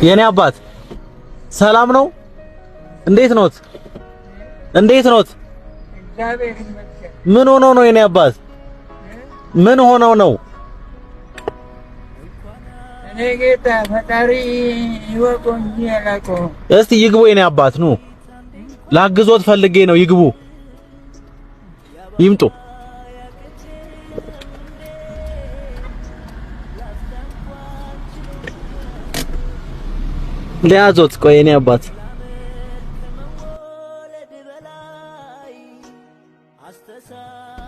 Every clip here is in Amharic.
የኔ አባት ሰላም ነው? እንዴት ኖት? እንዴት ኖት? ምን ሆኖ ነው የኔ አባት? ምን ሆነው ነው? እኔ ጌታ ፈጣሪ ይወቁኝ ያላቆ እስቲ ይግቡ የኔ አባት ኑ። ላግዞት ፈልጌ ነው። ይግቡ፣ ይምጡ። ሊያዞት ቆይ የኔ አባት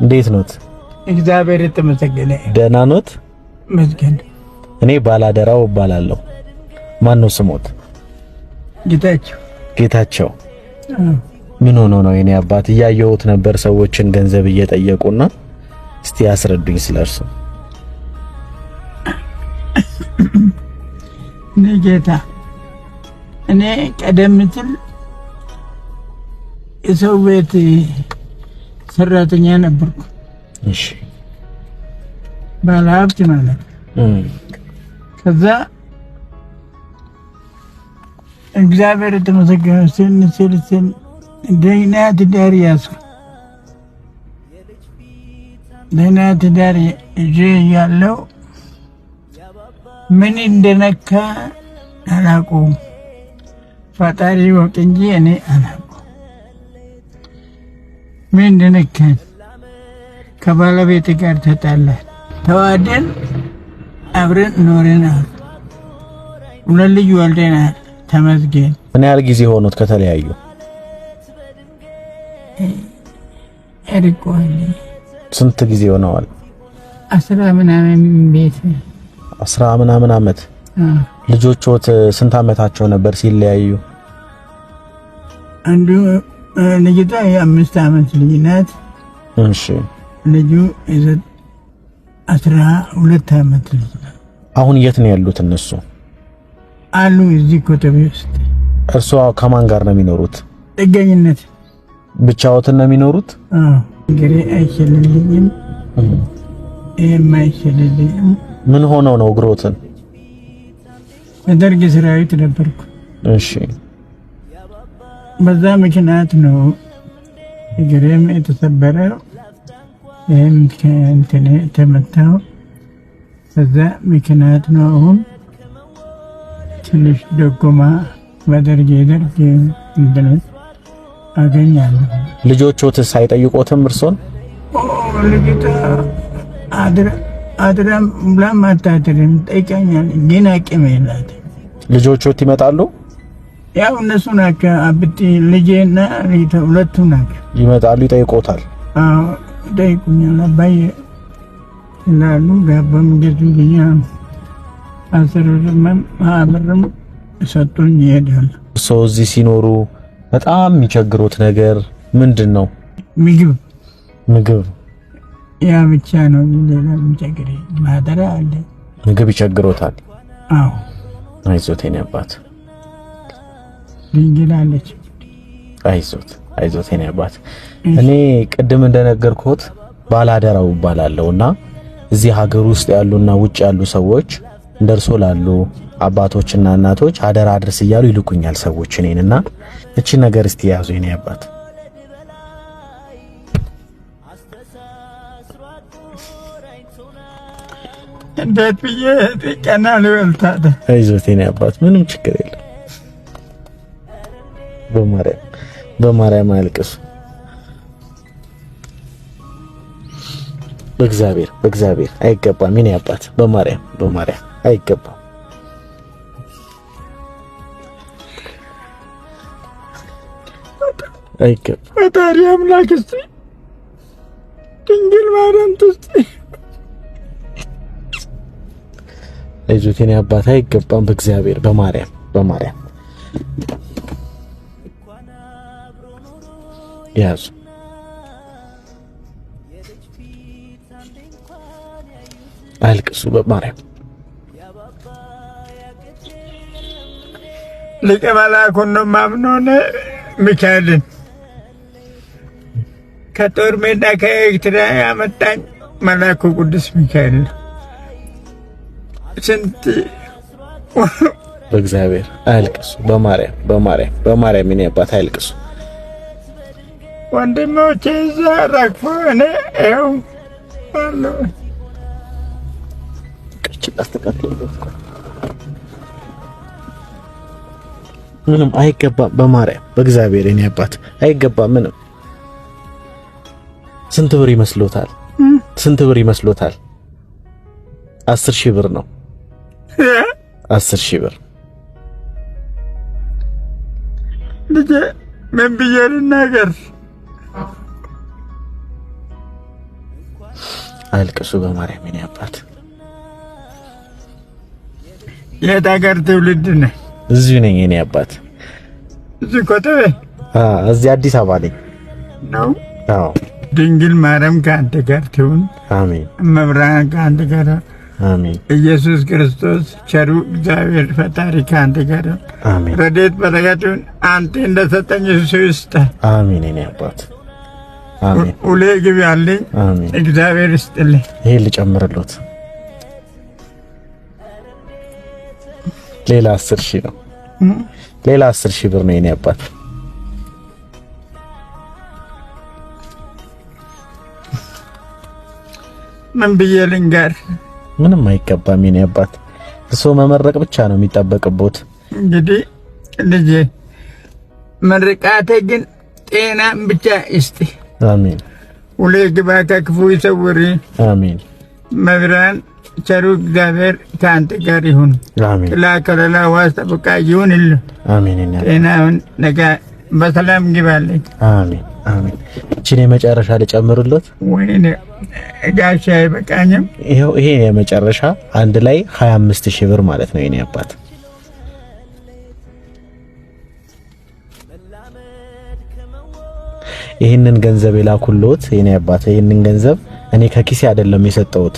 እንዴት ኖት? እግዚአብሔር የተመሰገነ። ደህና ኖት? መስገን። እኔ ባላደራው እባላለሁ። ማን ነው ስሞት? ጌታቸው። ጌታቸው ምን ሆኖ ነው የኔ አባት? እያየሁት ነበር ሰዎችን ገንዘብ እየጠየቁና እስቲ ያስረዱኝ ስለርሱ። እኔ ጌታ እኔ ቀደም ሲል የሰው ቤት ሰራተኛ ነበርኩ። እሺ ባለሀብት ማለት ከዛ እግዚአብሔር የተመሰገነ ሲል ደህና ትዳር ያዝኩ። ደህና ትዳር ይዤ ያለው ምን እንደነካ አላውቀውም። ፈጣሪ ወቅ እንጂ እኔ አላውቀውም ምን እንደነካን። ከባለቤት ጋር ተጣላን፣ ተዋደን አብረን ኖረናል። ሁለት ልጅ ወልደናል። ተመስገን። ምን ያህል ጊዜ ሆኖት ከተለያዩ? እርቆኝ ስንት ጊዜ ሆነዋል? 10 ምናምን ቤት 10 ምናምን አመት። ልጆችዎት ስንት አመታቸው ነበር ሲለያዩ? አንዱ ልጅቷ የ5 አመት ልጅ ናት። እሺ ልጁ 12 አመት ልጅ ናት። አሁን የት ነው ያሉት እነሱ? አሉ እዚህ ኮተቤ ውስጥ። እርሷ ከማን ጋር ነው የሚኖሩት? ጥገኝነት። ብቻዎትን ነው የሚኖሩት? ግሬ አይችልልኝም፣ አይችልልኝም። ምን ሆነው ነው እግሮትን? በደርግ ሰራዊት ነበርኩ። እሺ በዛ ምክንያት ነው እግሬም የተሰበረው፣ ይሄም ከእንትን ተመታው። በዛ ምክንያት ነው አሁን ትንሽ ደጎማ በደርግ እንትን አገኛለሁ። ልጆችዎትስ አይጠይቆትም እርሶን? ልጅቷ አድራም ብላም አታድርም፣ ጠይቀኛል፣ ግን አቅም የላትም። ልጆችዎት ይመጣሉ? ያው እነሱ ናቸው አብቲ ልጄና ሁለቱ ናቸው። ይመጣሉ፣ ይጠይቆታል? አዎ ጠይቁኛል። አባዬ ይላሉ። ጋባም ገዙልኛ 10 ብርም ሰጡኝ፣ ይሄዳል። ሰው እዚህ ሲኖሩ በጣም የሚቸግሩት ነገር ምንድን ነው? ምግብ ያ ብቻ ነው። ሌላ የሚቸግር ማደሪያ አለ። ምግብ ይቸግሮታል? አዎ። አይዞት የኔ አባት፣ ድንግላለች። አይዞት የኔ አባት። እኔ ቅድም እንደነገርኩት ባላደራው እባላለሁና እዚህ ሀገር ውስጥ ያሉና ውጭ ያሉ ሰዎች እንደርሶ ላሉ አባቶችና እናቶች አደራ አድርስ እያሉ ይልኩኛል ሰዎች እኔንና እቺ ነገር እስቲ ያዙ የኔ አባት። እንዴት ብዬ ጥቀና ልበልታደ? አይዞት የኔ አባት፣ ምንም ችግር የለም። በማርያም አልቅሱ። በእግዚአብሔር አይገባም የኔ አባት። በማርያም አይገባም። ፈጣሪ አምላክ እስቲ ድንግል ማርያም ትስቲ። አይዞት የኔ አባት፣ አይገባም። በእግዚአብሔር በማርያም ያዙ። አልቅሱ በማርያም። ሊቀ መላእክት ነው ማምኖነ ሚካኤልን ከጦር ሜዳ ከኤርትራ ያመጣኝ መልአኩ ቅዱስ ሚካኤል። ስንት በእግዚአብሔር አያልቅሱ። በማርያም እኔ አባት አያልቅሱ። ወንድሞቼ እዛ ረግፎ እኔ ይኸው አለሁ። ምንም አይገባም። በማርያም በእግዚአብሔር እኔ አባት አይገባም ምንም። ስንት ብር ይመስሎታል? 10,000 ብር ነው። 10,000 ብር ልጄ ምን ብዬ ልናገር? አልቅሱ በማርያም የኔ አባት። የት ሀገር ትውልድ ነህ? እዚሁ ነኝ የኔ አባት። እዚህ ኮተቤ? እዚህ አዲስ አበባ ነኝ ነው። አዎ። ድንግል ማርያም ከአንተ ጋር ትሁን። አሜን። መብራን ከአንተ ጋር። አሜን። ኢየሱስ ክርስቶስ ቸሩ እግዚአብሔር ፈጣሪ ከአንተ ጋር። አሜን። ረድኤት በረከቱን አንተ እንደሰጠኝ እሱ ይስጥህ። አሜን የኔ አባት። አሜን። ሁሌ ግቢ አለኝ። አሜን። እግዚአብሔር ይስጥልኝ። ይሄ ልጨምርሎት ሌላ 10,000 ነው። ሌላ 10,000 ብር ነው የኔ አባት። ምን ብዬ ልንገር? ምንም አይገባም የኔ አባት። እሱ መመረቅ ብቻ ነው የሚጠበቅቦት። እንግዲህ ልጄ መርቃቴ ግን ጤናን ብቻ ይስጥ። አሜን። ሁሌ ግባ ከክፉ ይሰውር። አሜን። መብራን ቸሩ እግዚአብሔር ከአንተ ጋር ይሁን። አሜን። ጥላ ከለላ ዋስ ጠብቃ ይሁንልህ። አሜን። ጤናውን ነገ በሰላም ግባልኝ። አሜን አሜን። እቺ የመጨረሻ ልጨምርሎት? ወይኔ ጋሻ አይበቃኝም? ይሄ የመጨረሻ አንድ ላይ 25,000 ብር ማለት ነው የኔ አባት። ይሄንን ገንዘብ የላኩልዎት የኔ አባት፣ ይሄንን ገንዘብ እኔ ከኪሴ አይደለም የሰጠሁት።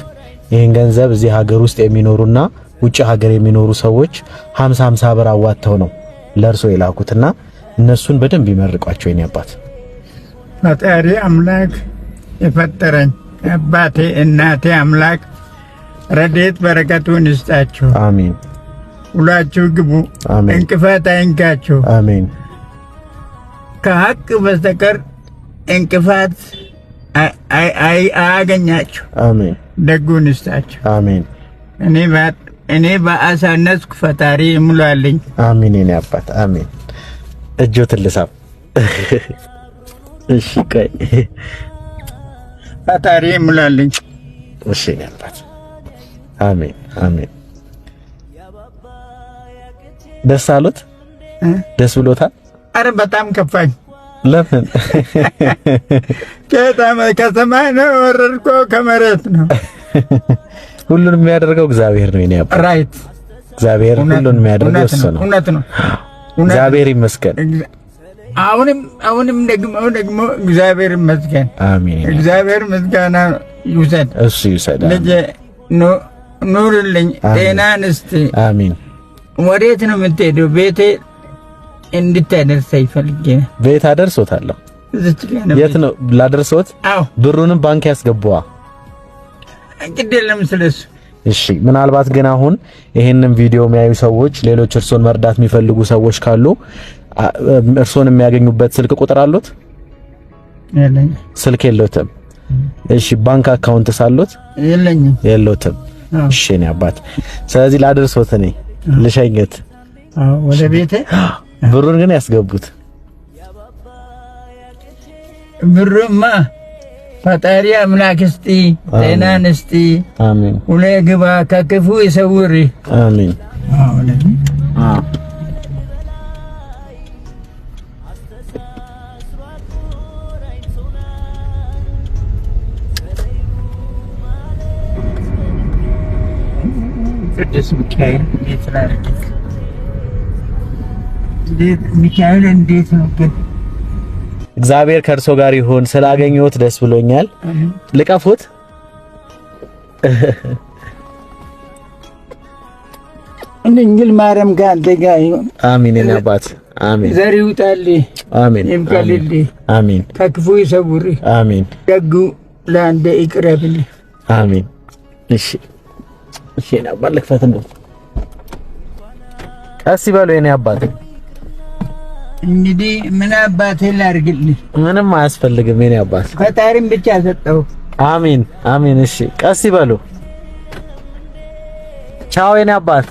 ይሄን ገንዘብ እዚህ ሀገር ውስጥ የሚኖሩና ውጭ ሀገር የሚኖሩ ሰዎች 50 ብር አዋጥተው ነው ለእርሶ የላኩትና እነሱን በደንብ ይመርቋቸው የኔ አባት። ፈጣሪ አምላክ የፈጠረኝ አባቴ እናቴ አምላክ ረድኤት በረከቱን ይስጣችሁ። አሜን። ሁላችሁ ግቡ። አሜን። እንቅፋት አይንካችሁ። አሜን። ከሀቅ በስተቀር እንቅፋት አያገኛችሁ። አሜን። ደጉን ይስጣችሁ። አሜን። እኔ በአሳነስኩ ፈጣሪ ይሙላልኝ። አሜን የኔ አባት። አሜን። እጆትን ልሳም። እሺ ቆይ ፈጣሪ ይሙላልኝ። እሺ የኔ አባት። አሜን አሜን። ደስ አሉት? ደስ ብሎታል? አረ በጣም ከፋኝ። ለምን? ከሰማይ ነው ወረድኮ ከመሬት ነው? ሁሉንም የሚያደርገው እግዚአብሔር ነው የኔ አባት። ራይት። እግዚአብሔር ሁሉንም የሚያደርገው እሱ ነው። እውነት ነው። እግዚአብሔር ይመስገን። አሁንም ደግሞ እግዚአብሔር ይመስገን። አሜን። እግዚአብሔር ምስጋና ይውሰድ። እሱ ይውሰድ። ልጄ ኑርልኝ፣ ጤናን እስቲ። አሜን። ወዴት ነው የምትሄደው? ቤቴ እንድታደርሰኝ ፈልጌ። ቤት አደርሶታለሁ። የት ነው ላደርሶት? አዎ። ብሩንም ባንክ ያስገባዋ። እንግዲህ ለምስለስ እሺ። ምናልባት ግን አሁን ይሄንን ቪዲዮ የሚያዩ ሰዎች፣ ሌሎች እርሶን መርዳት የሚፈልጉ ሰዎች ካሉ እርሶን የሚያገኙበት ስልክ ቁጥር አሉት? የለኝም። ስልክ የለውትም? እሺ። ባንክ አካውንት ሳሉት? የለኝም። የለውትም? እሺ እኔ አባት። ስለዚህ ላደርሶት እኔ ልሸኝት። አዎ ወደ ቤቴ። ብሩን ግን ያስገቡት። ብሩማ ፈጣሪ አምላክ እስቲ ጤናን እስቲ። አሜን። ሁሌ ግባ ከክፉ ይሰውር። አሜን። አዎ ለምን? አዎ ቅዱስ ሚካኤል እንዴት ነው ግን? እግዚአብሔር ከእርሶ ጋር ይሁን። ስላገኘሁት ደስ ብሎኛል። ልቀፉት? ድንግል ማርያም ከአንተ ጋር ይሁን። አሜን የኔ አባት። አሜን። ዘር ይውጣልህ። አሜን። ይብቀልልህ። አሜን። ከክፉ ይሰውርህ። አሜን። ደጉ ለአንተ ይቅረብልህ። አሜን። እሺ እሺ። ነው ባለክፈት እንደው ቀስ ይበሉ የኔ አባት። እንግዲህ ምን አባቴ ላድርግልህ? ምንም አያስፈልግም የኔ አባት። ፈጣሪም ብቻ ሰጠው። አሚን አሚን። እሺ ቀስ ይበሉ። ቻው የኔ አባት።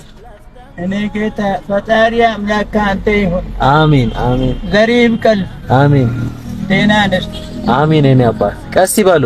እኔ ጌታ ፈጣሪ አምላክ አንተ ይሁን። አሚን አሚን። ዘሪ ይብቀል። አሚን። ጤና ነሽ። አሚን የኔ አባት። ቀስ ይበሉ።